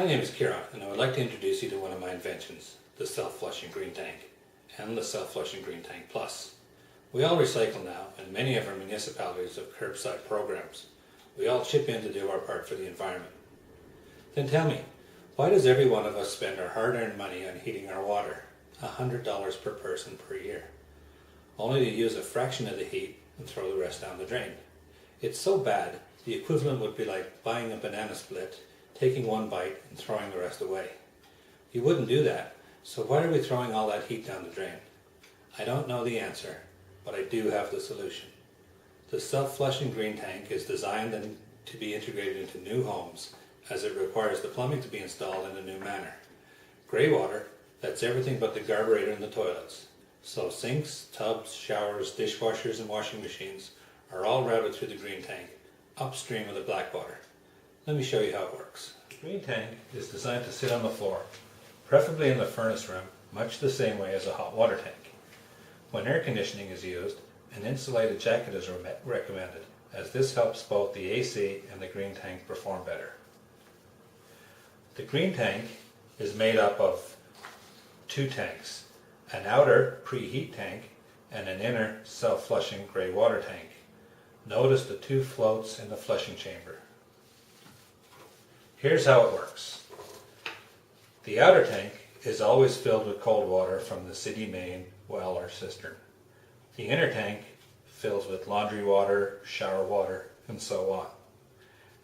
name is Kieran, and I would like to introduce you to one of my inventions, the self-flushing green tank and the self-flushing Green Tank Plus. We all recycle now, and many of our municipalities have curbside programs. We all chip in to do our part for the environment. Then tell me, why does every one of us spend our hard-earned money on heating our water, $100 per person per year, only to use a fraction of the heat and throw the rest down the drain? It's so bad, the equivalent would be like buying a banana split, taking one bite and throwing the rest away. You wouldn't do that, so why are we throwing all that heat down the drain? I don't know the answer, but I do have the solution. The self-flushing green tank is designed to be integrated into new homes, as it requires the plumbing to be installed in a new manner. Grey water, that's everything but the carburetor in the toilets. So sinks, tubs, showers, dishwashers and washing machines are all routed through the green tank, upstream of the black water. Let me show you how it works. The green tank is designed to sit on the floor, preferably in the furnace room, much the same way as a hot water tank. When air conditioning is used, an insulated jacket is recommended, as this helps both the AC and the green tank perform better. The green tank is made up of two tanks, an outer preheat tank and an inner self-flushing grey water tank. Notice the two floats in the flushing chamber. Here's how it works. The outer tank is always filled with cold water from the city main, well or cistern. The inner tank fills with laundry water, shower water, and so on.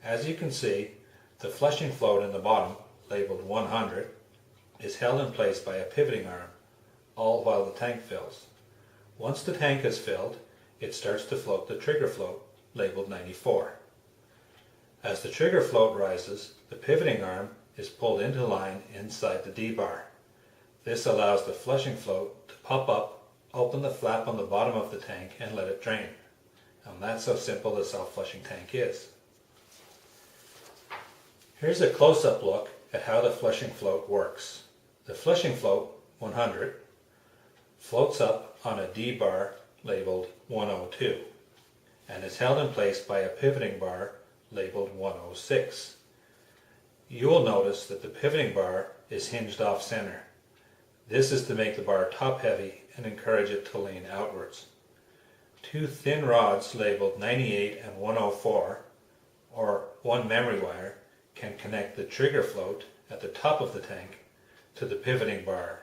As you can see, the flushing float in the bottom, labeled 100, is held in place by a pivoting arm, all while the tank fills. Once the tank is filled, it starts to float the trigger float, labeled 94. As the trigger float rises, the pivoting arm is pulled into line inside the D-bar. This allows the flushing float to pop up, open the flap on the bottom of the tank and let it drain. And that's how simple the self-flushing tank is. Here's a close-up look at how the flushing float works. The flushing float, 100, floats up on a D-bar labeled 102 and is held in place by a pivoting bar labeled 106. You will notice that the pivoting bar is hinged off center. This is to make the bar top heavy and encourage it to lean outwards. Two thin rods labeled 98 and 104, or one memory wire, can connect the trigger float at the top of the tank to the pivoting bar.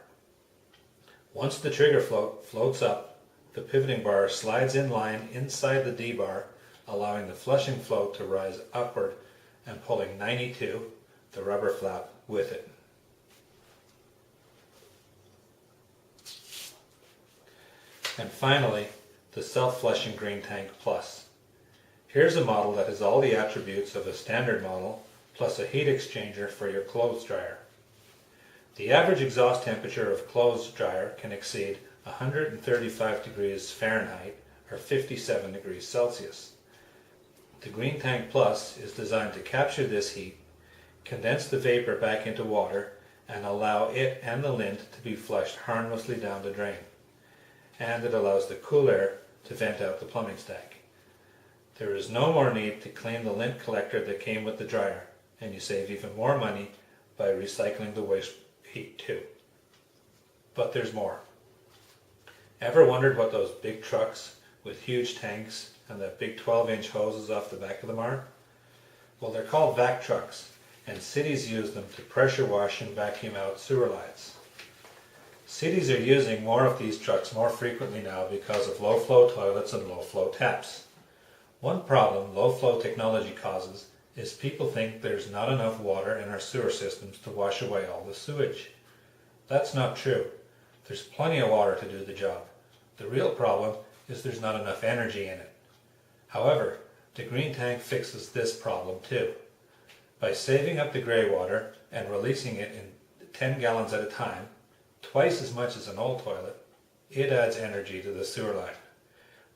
Once the trigger float floats up, the pivoting bar slides in line inside the D-bar, allowing the flushing float to rise upward and pulling 92, the rubber flap, with it. And finally, the self-flushing Green Tank Plus. Here's a model that has all the attributes of a standard model, plus a heat exchanger for your clothes dryer. The average exhaust temperature of clothes dryer can exceed 135 degrees Fahrenheit or 57 degrees Celsius. The Green Tank Plus is designed to capture this heat, condense the vapor back into water, and allow it and the lint to be flushed harmlessly down the drain. And it allows the cool air to vent out the plumbing stack. There is no more need to clean the lint collector that came with the dryer, and you save even more money by recycling the waste heat too. But there's more. Ever wondered what those big trucks with huge tanks and that big 12-inch hoses off the back of them are? Well, they're called vac trucks, and cities use them to pressure wash and vacuum out sewer lines. Cities are using more of these trucks more frequently now because of low-flow toilets and low-flow taps. One problem low-flow technology causes is people think there's not enough water in our sewer systems to wash away all the sewage. That's not true. There's plenty of water to do the job. The real problem is there's not enough energy in it. However, the green tank fixes this problem too. By saving up the grey water and releasing it in 10 gallons at a time, twice as much as an old toilet, it adds energy to the sewer line.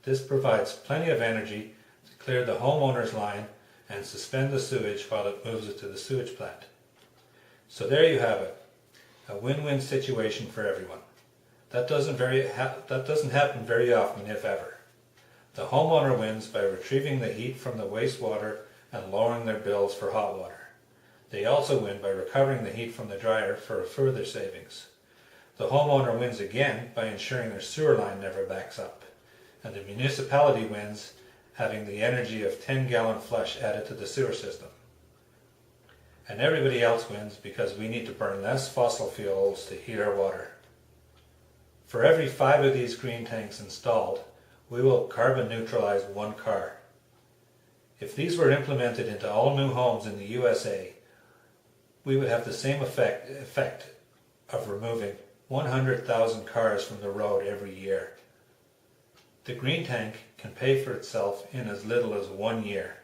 This provides plenty of energy to clear the homeowner's line and suspend the sewage while it moves it to the sewage plant. So there you have it, a win-win situation for everyone. That doesn't happen very often, if ever. The homeowner wins by retrieving the heat from the wastewater and lowering their bills for hot water. They also win by recovering the heat from the dryer for a further savings. The homeowner wins again by ensuring their sewer line never backs up. And the municipality wins having the energy of 10-gallon flush added to the sewer system. And everybody else wins because we need to burn less fossil fuels to heat our water. For every 5 of these green tanks installed, we will carbon neutralize 1 car. If these were implemented into all new homes in the USA, we would have the same effect of removing 100,000 cars from the road every year. The green tank can pay for itself in as little as 1 year.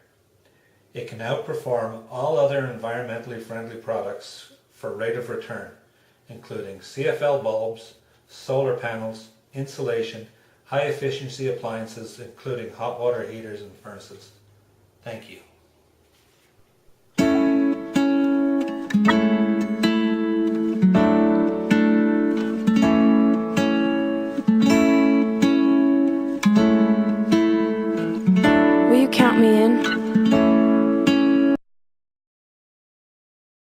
It can outperform all other environmentally friendly products for rate of return, including CFL bulbs, solar panels, insulation, high efficiency appliances including hot water heaters and furnaces. Thank you.